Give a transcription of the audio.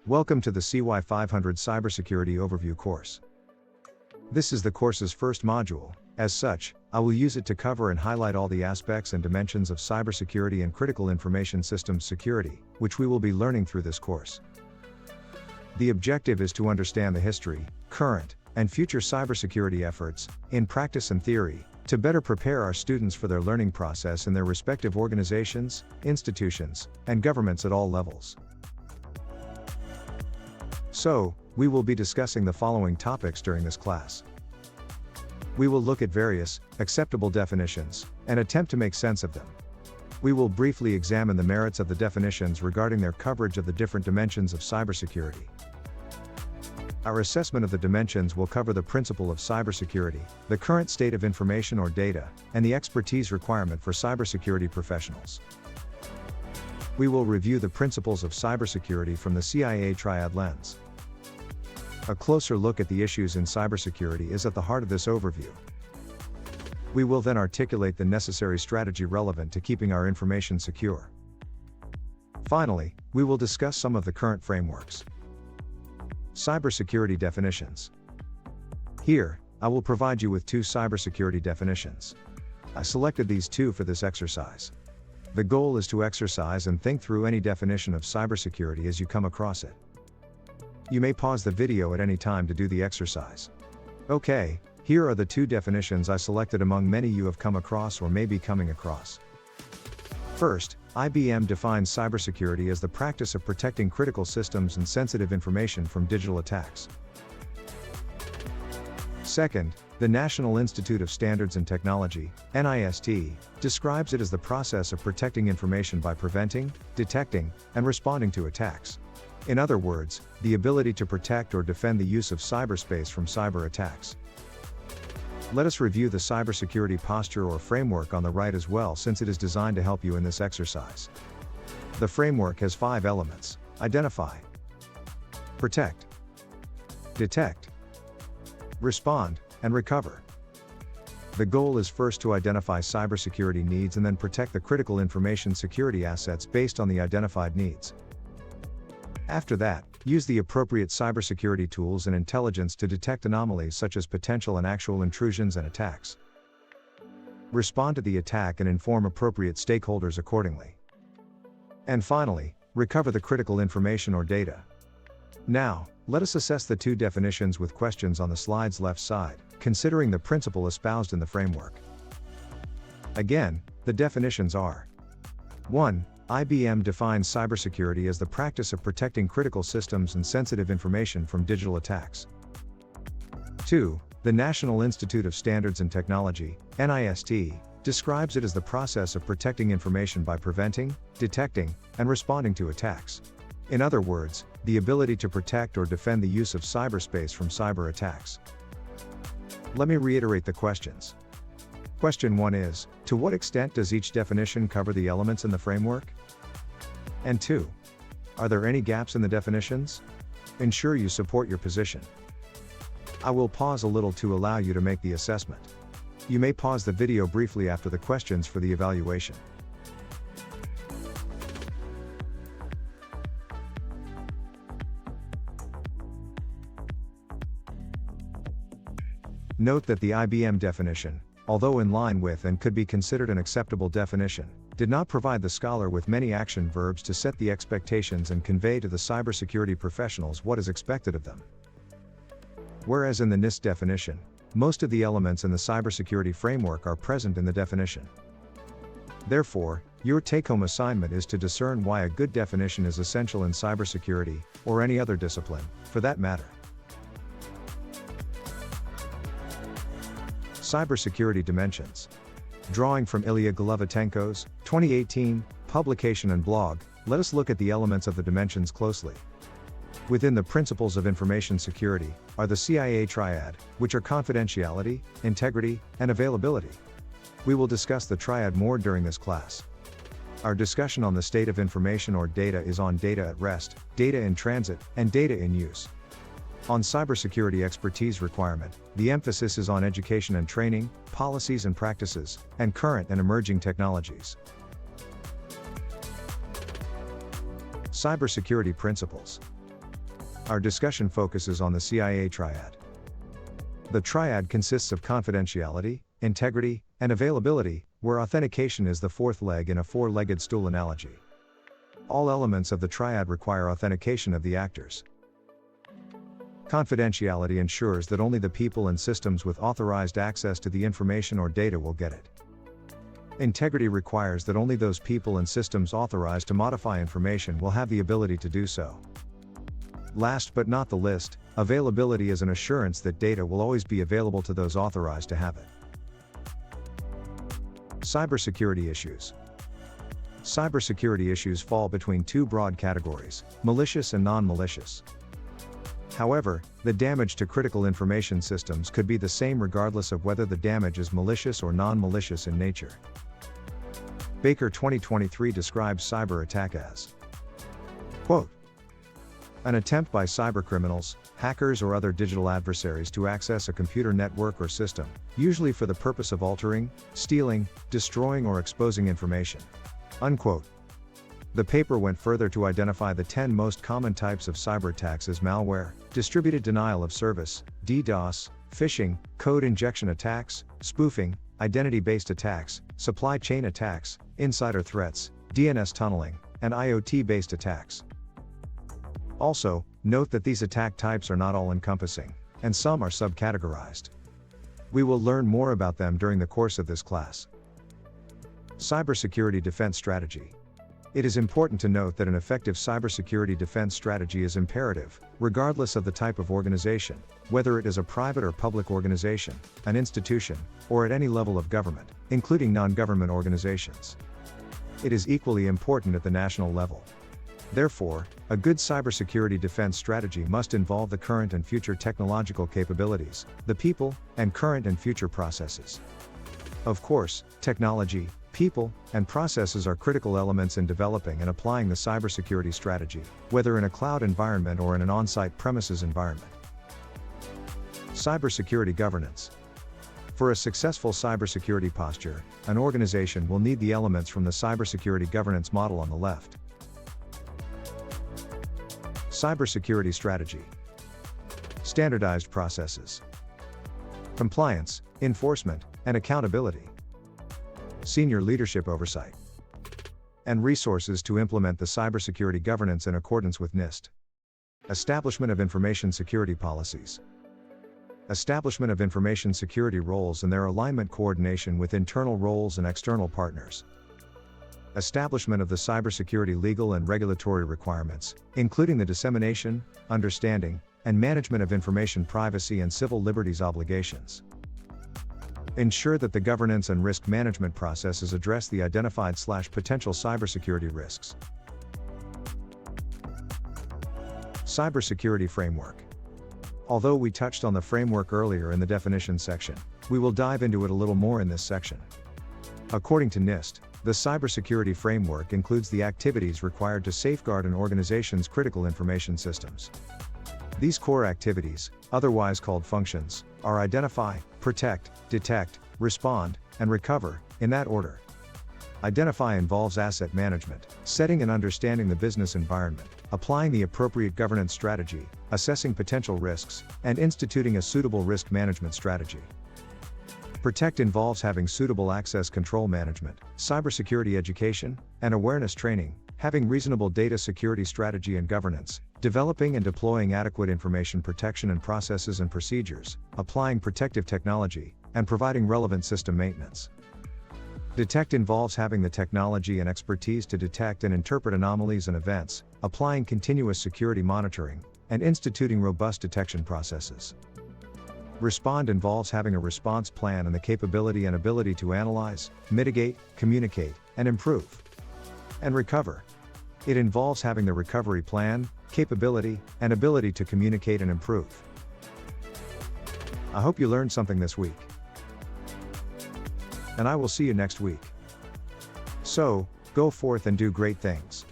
Welcome to the CY 500 Cybersecurity Overview course. This is the course's first module. As such, I will use it to cover and highlight all the aspects and dimensions of cybersecurity and critical information systems security, which we will be learning through this course. The objective is to understand the history, current, and future cybersecurity efforts, in practice and theory, to better prepare our students for their learning process in their respective organizations, institutions, and governments at all levels. So, we will be discussing the following topics during this class. We will look at various, acceptable definitions, and attempt to make sense of them. We will briefly examine the merits of the definitions regarding their coverage of the different dimensions of cybersecurity. Our assessment of the dimensions will cover the principle of cybersecurity, the current state of information or data, and the expertise requirement for cybersecurity professionals. We will review the principles of cybersecurity from the CIA triad lens. A closer look at the issues in cybersecurity is at the heart of this overview. We will then articulate the necessary strategy relevant to keeping our information secure. Finally, we will discuss some of the current frameworks. Cybersecurity definitions. Here, I will provide you with two cybersecurity definitions. I selected these two for this exercise. The goal is to exercise and think through any definition of cybersecurity as you come across it. You may pause the video at any time to do the exercise. Okay, here are the two definitions I selected among many you have come across or may be coming across. First, IBM defines cybersecurity as the practice of protecting critical systems and sensitive information from digital attacks. Second, the National Institute of Standards and Technology, NIST, describes it as the process of protecting information by preventing, detecting, and responding to attacks. In other words, the ability to protect or defend the use of cyberspace from cyber attacks. Let us review the cybersecurity posture or framework on the right as well, since it is designed to help you in this exercise. The framework has 5 elements: identify, protect, detect, respond, and recover. The goal is first to identify cybersecurity needs and then protect the critical information security assets based on the identified needs. After that, use the appropriate cybersecurity tools and intelligence to detect anomalies such as potential and actual intrusions and attacks. Respond to the attack and inform appropriate stakeholders accordingly. And finally, recover the critical information or data. Now, let us assess the two definitions with questions on the slide's left side, considering the principle espoused in the framework. Again, the definitions are: 1. IBM defines cybersecurity as the practice of protecting critical systems and sensitive information from digital attacks. 2. The National Institute of Standards and Technology, NIST, describes it as the process of protecting information by preventing, detecting, and responding to attacks. In other words, the ability to protect or defend the use of cyberspace from cyber attacks. Let me reiterate the questions. Question 1 is, to what extent does each definition cover the elements in the framework? And 2. Are there any gaps in the definitions? Ensure you support your position. I will pause a little to allow you to make the assessment. You may pause the video briefly after the questions for the evaluation. Note that the IBM definition, although in line with and could be considered an acceptable definition, did not provide the scholar with many action verbs to set the expectations and convey to the cybersecurity professionals what is expected of them. Whereas in the NIST definition, most of the elements in the cybersecurity framework are present in the definition. Therefore, your take-home assignment is to discern why a good definition is essential in cybersecurity, or any other discipline, for that matter. Cybersecurity dimensions. Drawing from Ilya Golovatenko's 2018 publication and blog, let us look at the elements of the dimensions closely. Within the principles of information security are the CIA triad, which are confidentiality, integrity, and availability. We will discuss the triad more during this class. Our discussion on the state of information or data is on data at rest, data in transit, and data in use. On cybersecurity expertise requirement, the emphasis is on education and training, policies and practices, and current and emerging technologies. Cybersecurity principles. Our discussion focuses on the CIA triad. The triad consists of confidentiality, integrity, and availability, where authentication is the fourth leg in a four-legged stool analogy. All elements of the triad require authentication of the actors. Confidentiality ensures that only the people and systems with authorized access to the information or data will get it. Integrity requires that only those people and systems authorized to modify information will have the ability to do so. Last but not the least, availability is an assurance that data will always be available to those authorized to have it. Cybersecurity issues. Cybersecurity issues fall between two broad categories: malicious and non-malicious. However, the damage to critical information systems could be the same regardless of whether the damage is malicious or non-malicious in nature. Baker 2023 describes cyber attack as, quote, an attempt by cybercriminals, hackers or other digital adversaries to access a computer network or system, usually for the purpose of altering, stealing, destroying or exposing information. Unquote. The paper went further to identify the 10 most common types of cyber attacks as malware, distributed denial of service, DDoS, phishing, code injection attacks, spoofing, identity-based attacks, supply chain attacks, insider threats, DNS tunneling, and IoT-based attacks. Also, note that these attack types are not all-encompassing, and some are subcategorized. We will learn more about them during the course of this class. Cybersecurity defense strategy. It is important to note that an effective cybersecurity defense strategy is imperative, regardless of the type of organization, whether it is a private or public organization, an institution, or at any level of government, including non-government organizations. It is equally important at the national level. Therefore, a good cybersecurity defense strategy must involve the current and future technological capabilities, the people, and current and future processes. Of course, technology, people, and processes are critical elements in developing and applying the cybersecurity strategy, whether in a cloud environment or in an on-site premises environment. Cybersecurity governance. For a successful cybersecurity posture, an organization will need the elements from the cybersecurity governance model on the left. Cybersecurity strategy. Standardized processes. Compliance, enforcement, and accountability. Senior leadership oversight. And resources to implement the cybersecurity governance in accordance with NIST. Establishment of information security policies. Establishment of information security roles and their alignment coordination with internal roles and external partners. Establishment of the cybersecurity legal and regulatory requirements, including the dissemination, understanding, and management of information privacy and civil liberties obligations. Ensure that the governance and risk management processes address the identified/potential cybersecurity risks. Cybersecurity framework. Although we touched on the framework earlier in the definition section, we will dive into it a little more in this section. According to NIST, the cybersecurity framework includes the activities required to safeguard an organization's critical information systems. These core activities, otherwise called functions, are identify, protect, detect, respond, and recover, in that order. Identify involves asset management, setting and understanding the business environment, applying the appropriate governance strategy, assessing potential risks, and instituting a suitable risk management strategy. Protect involves having suitable access control management, cybersecurity education, and awareness training, having reasonable data security strategy and governance, developing and deploying adequate information protection and processes and procedures, applying protective technology, and providing relevant system maintenance. Detect involves having the technology and expertise to detect and interpret anomalies and events, applying continuous security monitoring, and instituting robust detection processes. Respond involves having a response plan and the capability and ability to analyze, mitigate, communicate, and improve. And recover. It involves having the recovery plan, capability, and ability to communicate and improve. I hope you learned something this week. And I will see you next week. So, go forth and do great things.